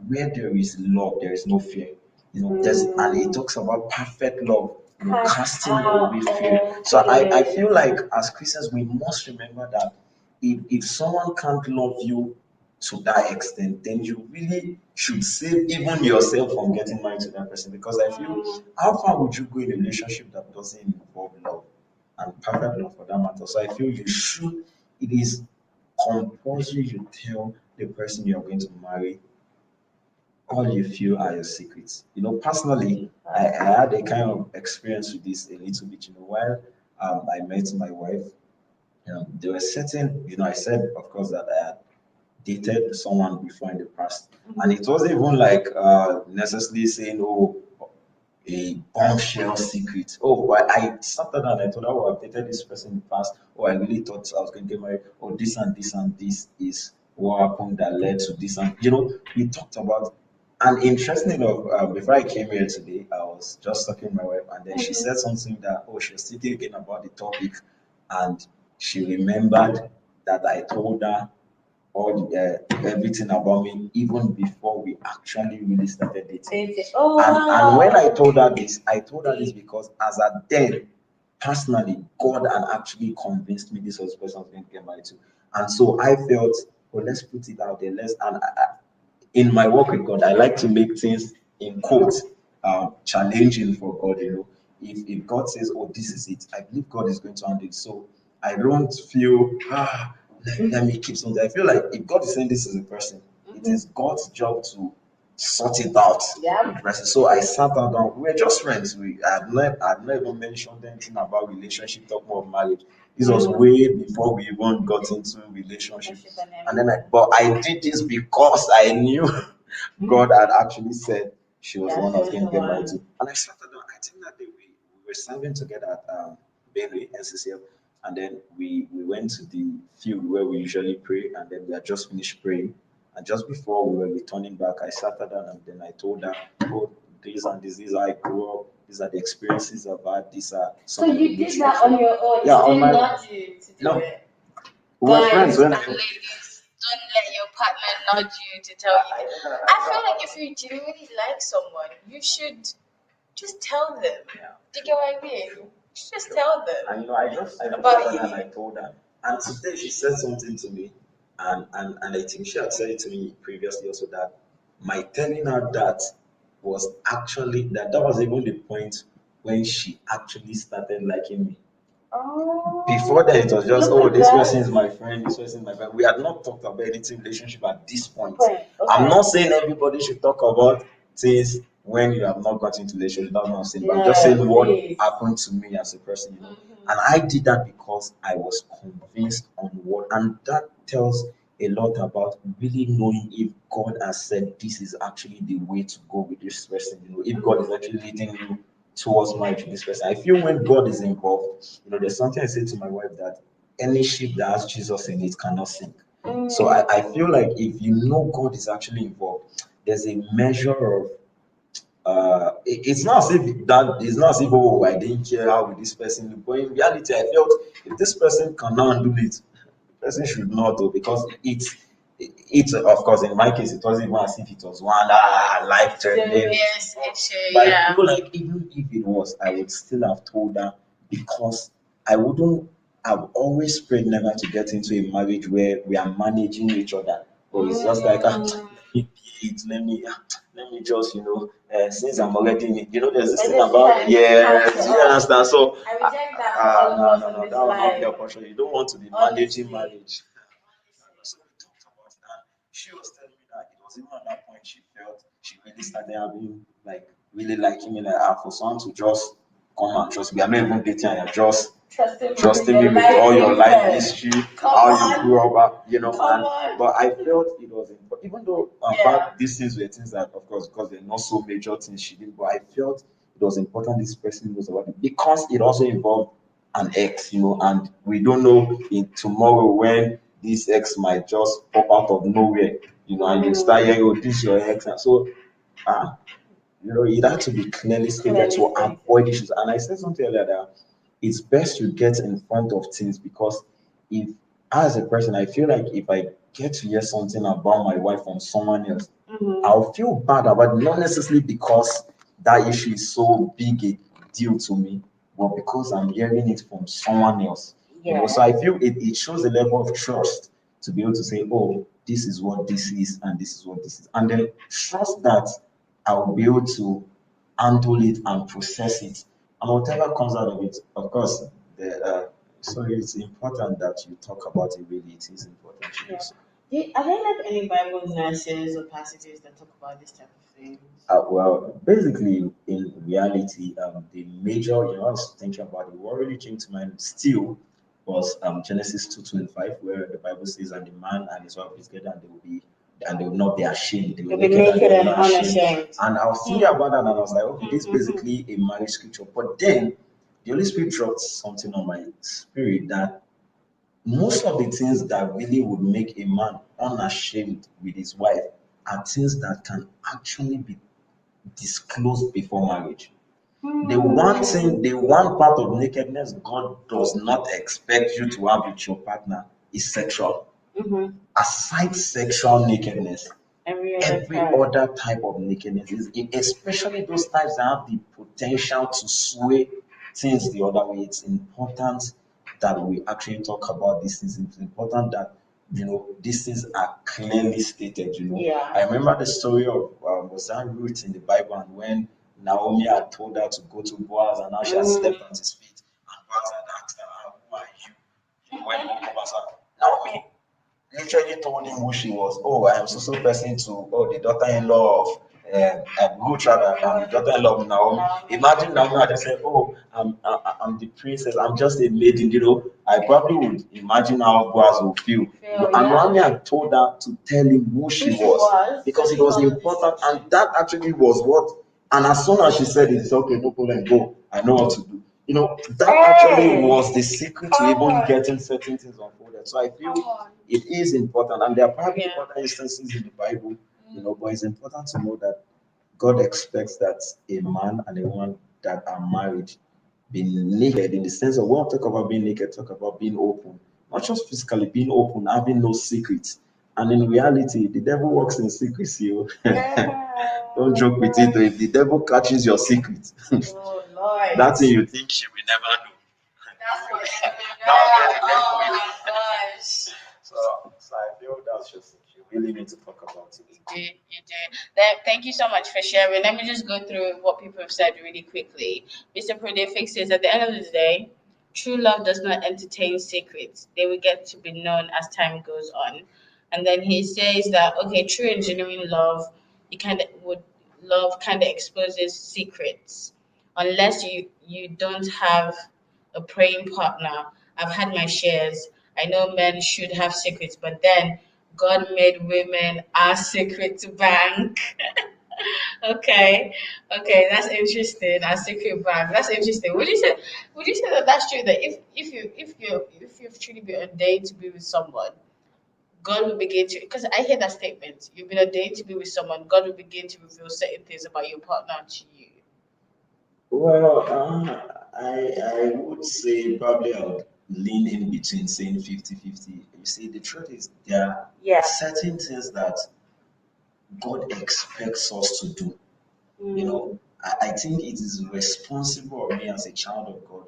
where there is love, there is no fear. And it talks about perfect love, casting away fear. So I feel like as Christians, we must remember that if someone can't love you to that extent, then you really should save even yourself from getting married to that person. Because I feel, how far would you go in a relationship that doesn't involve love and perfect love for that matter? So I feel it is compulsory you tell the person you're going to marry all you feel are your secrets. Personally, I had a kind of experience with this a little bit. While I met my wife, there were certain, I said, of course, that I had dated someone before in the past. And it wasn't even like necessarily saying, oh, a bombshell secret. Oh, I started and I told her, oh, I've dated this person in the past. Oh, I really thought I was going to get married. Oh, this and this and this is what happened that led to this. And, we talked about. And interestingly enough, before I came here today, I was just talking to my wife, and then she said something that, oh, she was thinking again about the topic. And she remembered that I told her all everything about me even before we actually really started dating. And when I told her this because as at then, personally, God had actually convinced me this was the person I was going to get married to. And so I felt, well, let's put it out there. In my work with God, I like to make things in quotes challenging for God. If God says, "Oh, this is it," I believe God is going to handle it. So I don't feel let me keep something. I feel like if God is saying this is a person, it is God's job to sort it out. Yeah. So I sat her down. We were just friends. I'd not even mentioned anything about relationship, talk more of marriage. This was way before we even got into relationships. And then but I did this because I knew God had actually said she was the one I was going to get married to. And I sat her down. I think that day we were serving together at Benue, NCCF. And then we went to the field where we usually pray, and then we had just finished praying. And just before we were returning back, I sat her down and then I told her, oh, these and this, these are I grew up, these are the experiences I've had, these are some of the you did that on your own? Yeah, on my own. Not to do it. We were friends when Ladies, don't let your partner nudge you to tell you. I feel like if you genuinely like someone, you should just tell them. Yeah. Do you get what I mean? You should just tell them. And I told her. And today she said something to me, and I think she had said it to me previously also that my telling her that was actually that was even the point when she actually started liking me. Oh. Before that, it was just, oh, this person is my friend, this person is my friend. We had not talked about anything relationship at this point. Okay. I'm not saying everybody should talk about things when you have not got into relationship. That's what I'm saying. But I'm just saying what happened to me as a person. And I did that because I was convinced on what, and that tells a lot about really knowing if God has said this is actually the way to go with this person. If God is actually leading you towards marriage with this person. I feel when God is involved, there's something I say to my wife that any ship that has Jesus in it cannot sink. So I feel like if you know God is actually involved, there's a measure of it's not as if oh, I didn't care how with this person look. But in reality, I felt if this person cannot handle it, the person should not though, because it's of course in my case it wasn't even as if it was one life threatening. Yes, But I yeah. feel like even if it was, I would still have told her because I wouldn't. I've always prayed never to get into a marriage where we are managing each other. Or it's just like let me be it, let me just since I'm already in it. There's this thing about do you understand? So I reject that for all of no, us no, in no, this that will not be life. a portion. You don't want to be managing Honestly. marriage. So we talked about it, and she was telling me that it was even at that point she felt she really started having like really liking me like for someone to just come and trust me. I'm not even dating, and you're just trusting me with all your life history, how you grew up, but I felt it was important, even though in fact these things were things that, of course, because they're not so major things she did, but I felt it was important this person knows about it because it also involved an ex, and we don't know in tomorrow when this ex might just pop out of nowhere, and you start hearing, oh, this is your ex, and so it had to be clearly stated to avoid issues. And I said something earlier that it's best you get in front of things because if, as a person, I feel like if I get to hear something about my wife from someone else, I'll feel bad about it, not necessarily because that issue is so big a deal to me, but because I'm hearing it from someone else. So I feel it shows a level of trust to be able to say, oh, this is what this is, and this is what this is. And then trust that I'll be able to handle it and process it. And whatever comes out of it, of course, so it's important that you talk about it really. It is important. Are there like any Bible verses or passages that talk about this type of thing? Well, basically, in reality, the major, I was thinking about it, what really came to mind still was Genesis 2:25, where the Bible says, and the man and his wife is together, and they will not be ashamed. They will They'll be naked naked they will and not ashamed. unashamed. And I was thinking about that, and I was like, okay, this is basically a marriage scripture. But then the Holy Spirit dropped something on my spirit that most of the things that really would make a man unashamed with his wife are things that can actually be disclosed before marriage. The one part of nakedness God does not expect you to have with your partner is sexual. Aside sexual nakedness, every other type of nakedness is, especially those types that have the potential to sway things the other way. It's important that we actually talk about these things. It's important that these things are clearly stated. I remember the story of was that Ruth in the Bible, and when Naomi had told her to go to Boaz, and now she had slept at his feet, and Boaz had asked her, "Who are you?" When he woke up, Naomi literally told him who she was. Oh, I am so person to the daughter-in-law of Ruth, rather, the daughter-in-law of Naomi. Imagine Naomi had just said, "Oh, I'm the princess. I'm just a maiden." I probably would imagine how Boaz would feel. And Naomi had told her to tell him who she was because it was important, and that actually was what. And as soon as she said it, it's okay, no problem, go. I know what to do. That actually was the secret to even getting certain things unfolded. So I feel it is important, and there are probably other instances in the Bible, but it's important to know that God expects that a man and a woman that are married be naked in the sense of when we talk about being naked, talk about being open, not just physically being open, having no secrets. And in reality, the devil works in secrecy. Don't joke with it. If the devil catches your secret, that thing you think she will never know. Oh my gosh. So I feel that's just you really need to talk about it. You do. Thank you so much for sharing. Let me just go through what people have said really quickly. Mr. Prodefix says, at the end of the day, true love does not entertain secrets. They will get to be known as time goes on. And then he says that, okay, true and genuine love, love kind of exposes secrets. Unless you don't have a praying partner. I've had my shares. I know men should have secrets, but then God made women our secret bank. Okay, okay, that's interesting. Our secret bank. That's interesting. Would you say that that's true? That if you've truly been ordained to be with someone, God will begin to, because I hear that statement. You've been ordained to be with someone. God will begin to reveal certain things about your partner to you. Well, I would say probably I would lean in between saying 50-50. You see, the truth is there are Yeah. certain things that God expects us to do. You know, I think it is responsible of me as a child of God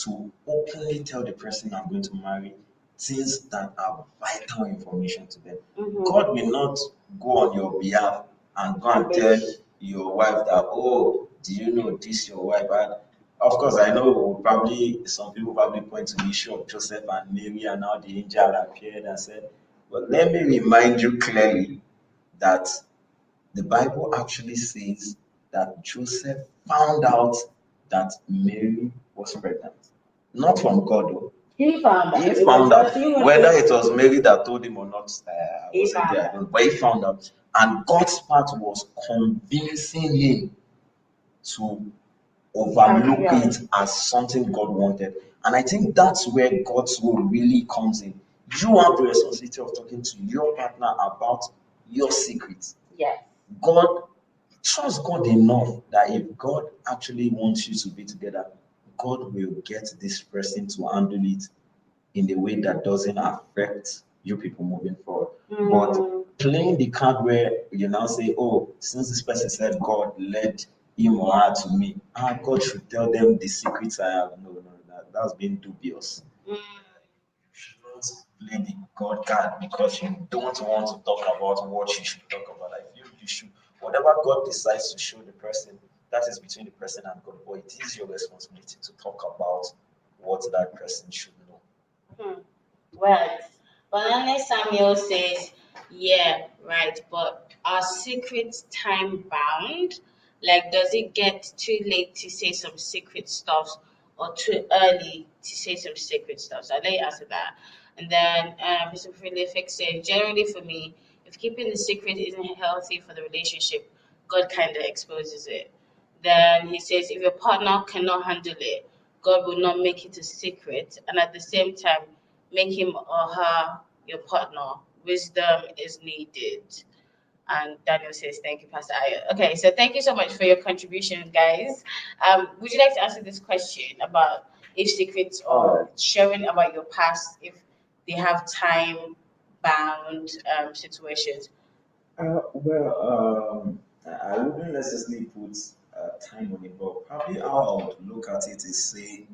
to openly tell the person I'm going to marry things that are vital information to them. God will not go on your behalf and go and tell your wife that, oh, do you know this your wife? And of course, I know probably some people probably point to the issue of Joseph and Mary and how the angel appeared and said, but let me remind you clearly that the Bible actually says that Joseph found out that Mary was pregnant. Not from God, though. He found out. He found out whether it was Mary that told him or not. I wasn't there, but he found out. And God's part was convincing him to overlook it as something God wanted. And I think that's where God's role really comes in. You have the responsibility of talking to your partner about your secrets. Yes. God, trust God enough that if God actually wants you to be together, God will get this person to handle it in a way that doesn't affect you people moving forward. But playing the card where you now say, oh, since this person said God led him or her to me, God should tell them the secrets I have. No, that's being dubious. You should not play the God card because you don't want to talk about what you should talk about. I feel you should, whatever God decides to show the person, that is between the person and God. But it is your responsibility to talk about what that person should know. Right. But then Samuel says, yeah, right, but are secrets time bound? Like, does it get too late to say some secret stuff or too early to say some secret stuff? So I'll let you answer that. And then Mr. Prolific says, generally for me, if keeping the secret isn't healthy for the relationship, God kind of exposes it. Then he says, if your partner cannot handle it, God will not make it a secret. And at the same time, make him or her your partner. Wisdom is needed. And Daniel says, thank you, Pastor Ayo. Okay, so thank you so much for your contribution, guys. Would you like to answer this question about if secrets or sharing about your past, if they have time bound situations? I wouldn't necessarily put time on it, but probably how I would look at it is saying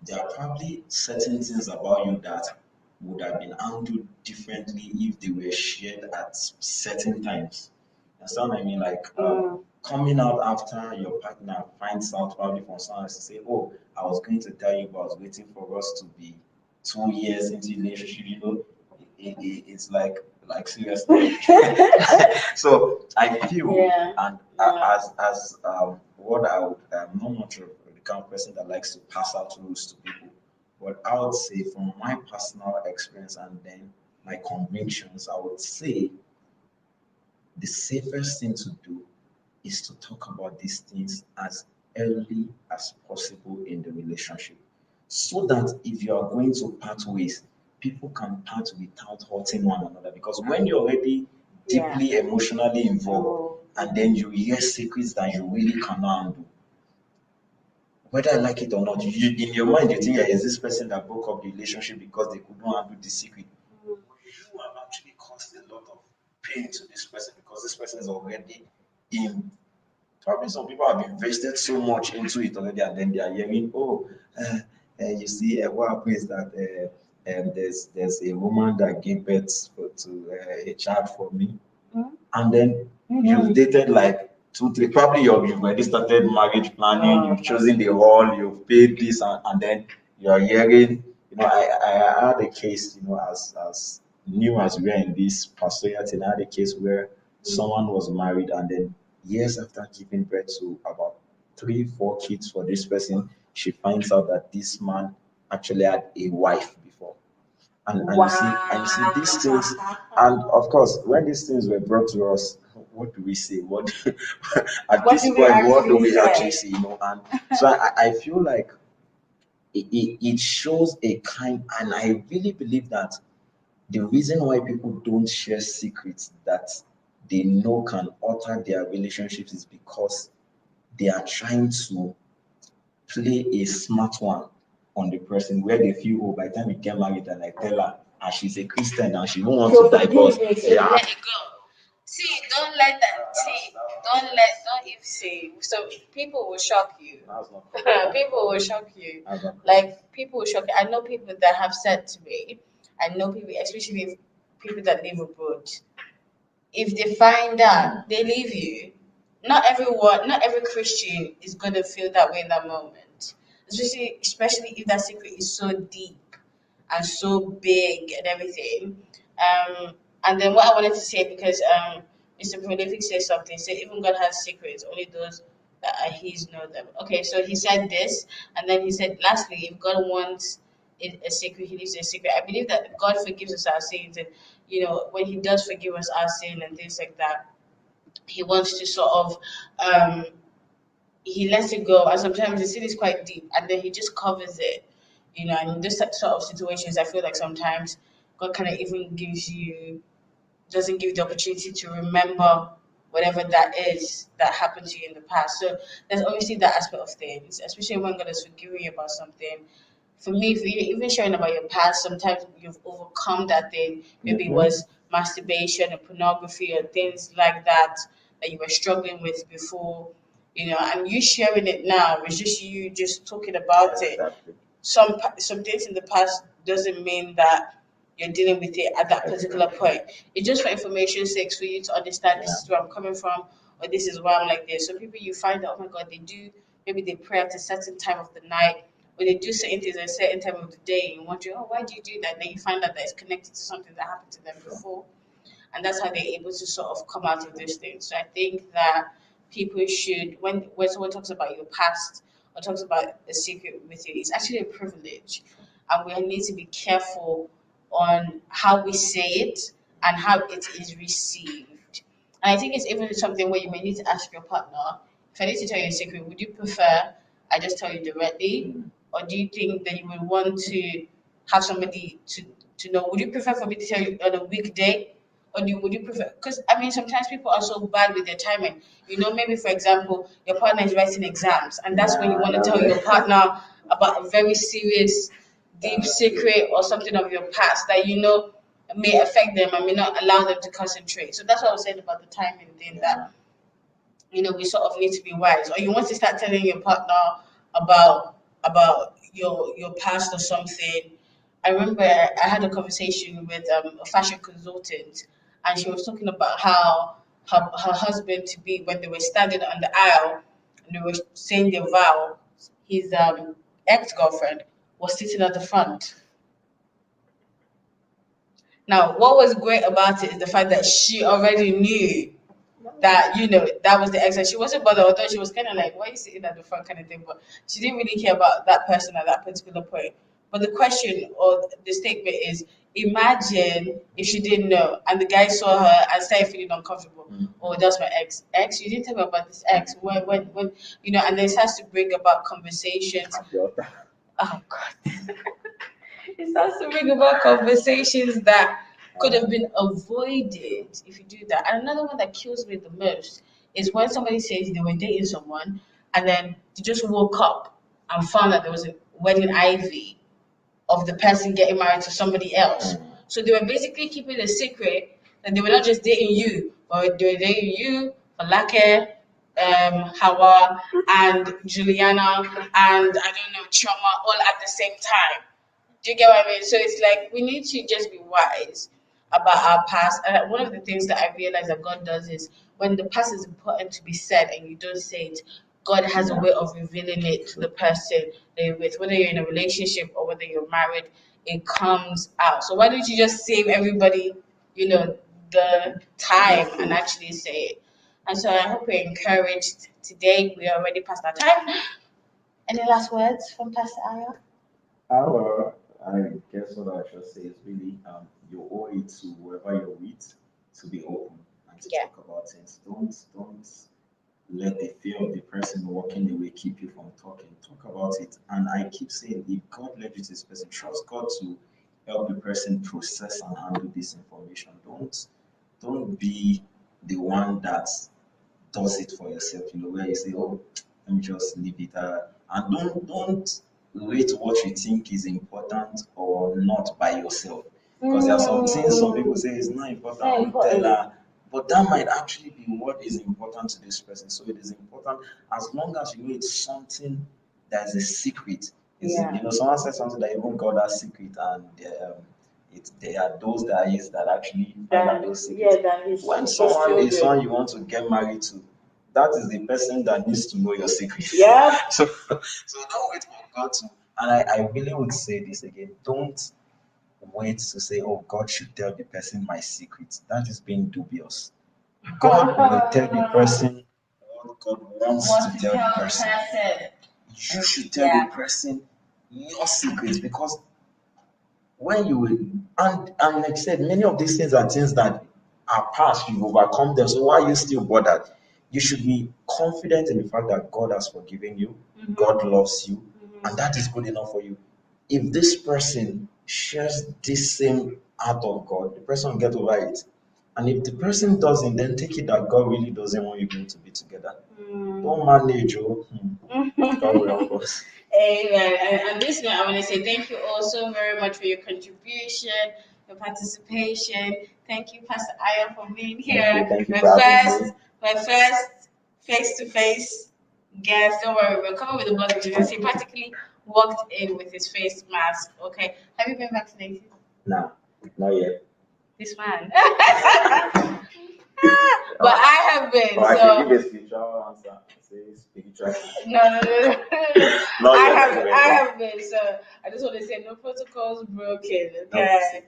there are probably certain things about you that would have been handled differently if they were shared at certain times. Understand what I mean? Like coming out after your partner finds out probably from someone else to say, "Oh, I was going to tell you, but I was waiting for us to be 2 years into the relationship." You know, it's like seriously. So I feel, and as what I would, I'm not much of the kind of person that likes to pass out rules to people. But I would say, from my personal experience and then my convictions, I would say the safest thing to do is to talk about these things as early as possible in the relationship. So that if you are going to part ways, people can part without hurting one another. Because when you're already deeply emotionally involved and then you hear secrets that you really cannot handle, whether I like it or not, in your mind you think, yeah, is this person that broke up the relationship because they could not handle the secret? You have actually caused a lot of pain to this person because this person is already in. Probably some people have invested so much into it already, and then they are hearing, oh, you see, what happens is that there's a woman that gave birth to a child for me, and then you've dated like 2, 3, probably you've already started marriage planning, you've chosen the hall, you've paid this, and then you're hearing, I had a case, as new as we are in this pastoral thing, I had a case where someone was married and then years after giving birth to about 3, 4 kids for this person, she finds out that this man actually had a wife before. And you see these things, and of course, when these things were brought to us, what do we say? What at What this do we point, what do actually we actually say? say? And so I feel like it shows a kind, and I really believe that the reason why people don't share secrets that they know can alter their relationships is because they are trying to play a smart one on the person where they feel, oh, by the time we get married and I tell her and she's a Christian and she won't want to divorce. Yeah. Let it go. See, don't let that. See, don't even say. So people will shock you. People will shock you. Like people will shock you. I know people that have said to me. I know people, especially people that live abroad. If they find out, they leave you. Not everyone, not every Christian is gonna feel that way in that moment. Especially if that secret is so deep and so big and everything. And then what I wanted to say, because Mr. Prolific said something, he said even God has secrets, only those that are his know them. Okay, so he said this, and then he said lastly, if God wants a secret, he leaves a secret. I believe that God forgives us our sins, and when he does forgive us our sin and things like that, he wants to sort of um he lets it go, and sometimes the sin is quite deep, and then he just covers it. And in this sort of situations, I feel like sometimes God kind of even doesn't give you the opportunity to remember whatever that is that happened to you in the past. So there's obviously that aspect of things, especially when God is forgiving you about something. For me, if you even sharing about your past, sometimes you've overcome that thing. Maybe it was masturbation or pornography or things like that you were struggling with before, and you sharing it now. It's just you just talking about it. Exactly. Some things in the past doesn't mean that you're dealing with it at that particular point. It's just for information sake, for you to understand this is where I'm coming from, or this is why I'm like this. So people, you find out, oh my God, maybe they pray at a certain time of the night, or they do certain things at a certain time of the day, and you wonder, oh, why do you do that? Then you find out that it's connected to something that happened to them before, and that's how they're able to sort of come out of these things. So I think that people should, when someone talks about your past or talks about a secret with you, it's actually a privilege, and we need to be careful on how we say it and how it is received. And I think it's even something where you may need to ask your partner, if I need to tell you a secret, would you prefer I just tell you directly, or do you think that you would want to have somebody to know? Would you prefer for me to tell you on a weekday, or would you prefer? Because I mean, sometimes people are so bad with their timing. Maybe for example, your partner is writing exams, and that's when you want to tell your partner about a very serious, deep secret or something of your past that may affect them and may not allow them to concentrate. So that's what I was saying about the timing thing. That we sort of need to be wise. Or you want to start telling your partner about your past or something. I remember I had a conversation with a fashion consultant, and she was talking about how her husband to be, when they were standing on the aisle and they were saying their vow, his ex girlfriend was sitting at the front. Now, what was great about it is the fact that she already knew that that was the ex, and she wasn't bothered. Although she was kind of like, "Why are you sitting at the front?" kind of thing, but she didn't really care about that person at that particular point. But the question or the statement is: imagine if she didn't know, and the guy saw her and started feeling uncomfortable. Oh, that's my ex. Ex, you didn't tell me about this ex. When and then it starts to bring about conversations. Oh God. It starts to bring about conversations that could have been avoided if you do that. And another one that kills me the most is when somebody says they were dating someone and then they just woke up and found that there was a wedding ivy of the person getting married to somebody else. So they were basically keeping a secret that they were not just dating you, but they were dating you, Falake, Hawa, and Juliana, and I don't know, Chioma, all at the same time. Do you get what I mean? So it's like we need to just be wise about our past. And one of the things that I realize that God does is when the past is important to be said and you don't say it, God has a way of revealing it to the person that you're with, whether you're in a relationship or whether you're married, it comes out. So why don't you just save everybody, the time and actually say it? And so I hope you're encouraged today. We are already past our time. Any last words from Pastor Ayo? I guess what I should say is really you owe it to whoever you're with to be open and to talk about things. Don't let the fear of the person walking away keep you from talking. Talk about it. And I keep saying, if God led you to this person, trust God to help the person process and handle this information. Don't be the one that does it for yourself. Where you say, "Oh, let me just leave it," and don't rate what you think is important or not by yourself. Because there are some things some people say is not important, tell her, but that might actually be what is important to this person. So it is important as long as you know it's something that is a secret. Someone said something that even God has secret, and there are those that actually find out those secrets. When someone is someone you want to get married to, that is the person that needs to know your secrets. Yeah. So don't wait for God to. And I really would say this again. Don't wait to say, "Oh, God should tell the person my secret." That is being dubious. God will tell the person what God wants to tell the person. You should tell the person your secrets, because when you will, and like I said, many of these things are things that are past, you've overcome them. So why are you still bothered? You should be confident in the fact that God has forgiven you, God loves you, and that is good enough for you. If this person shares this same heart of God, the person will get over it. And if the person doesn't, then take it that God really doesn't want you to be together. Don't manage, God will help us. Amen. And this one, I want to say thank you all so very much for your contribution, your participation. Thank you, Pastor Ayo, for being here. Thank you for having me. My first face-to-face guest. Don't worry, we're coming with the blood of Jesus. He practically walked in with his face mask. Okay. Have you been vaccinated? No, not yet. This man. But I have been. I so can give a spiritual answer. Say spiritual. no. I have been. So I just want to say no protocols broken. Okay.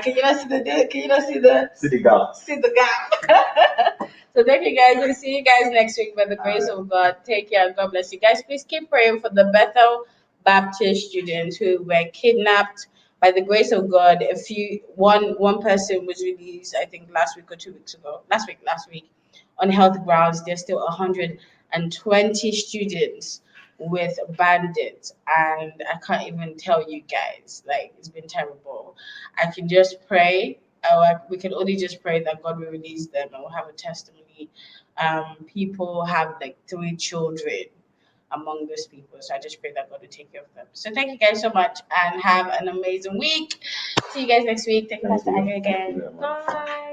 Can you not see the Can you not see the gap? See the gap. So thank you guys. We'll see you guys next week by the grace of God. Take care and God bless you guys. Please keep praying for the Bethel Baptist students who were kidnapped. By the grace of God, one person was released, I think last week or 2 weeks ago. Last week, on health grounds. There's still 120 students with bandits, and I can't even tell you guys. Like, it's been terrible. I can just pray. We can only just pray that God will release them and we'll have a testimony. People have like 3 children among those people. So I just pray that God will take care of them. So thank you guys so much and have an amazing week. See you guys next week. Thank you, Pastor Ayo again. Bye.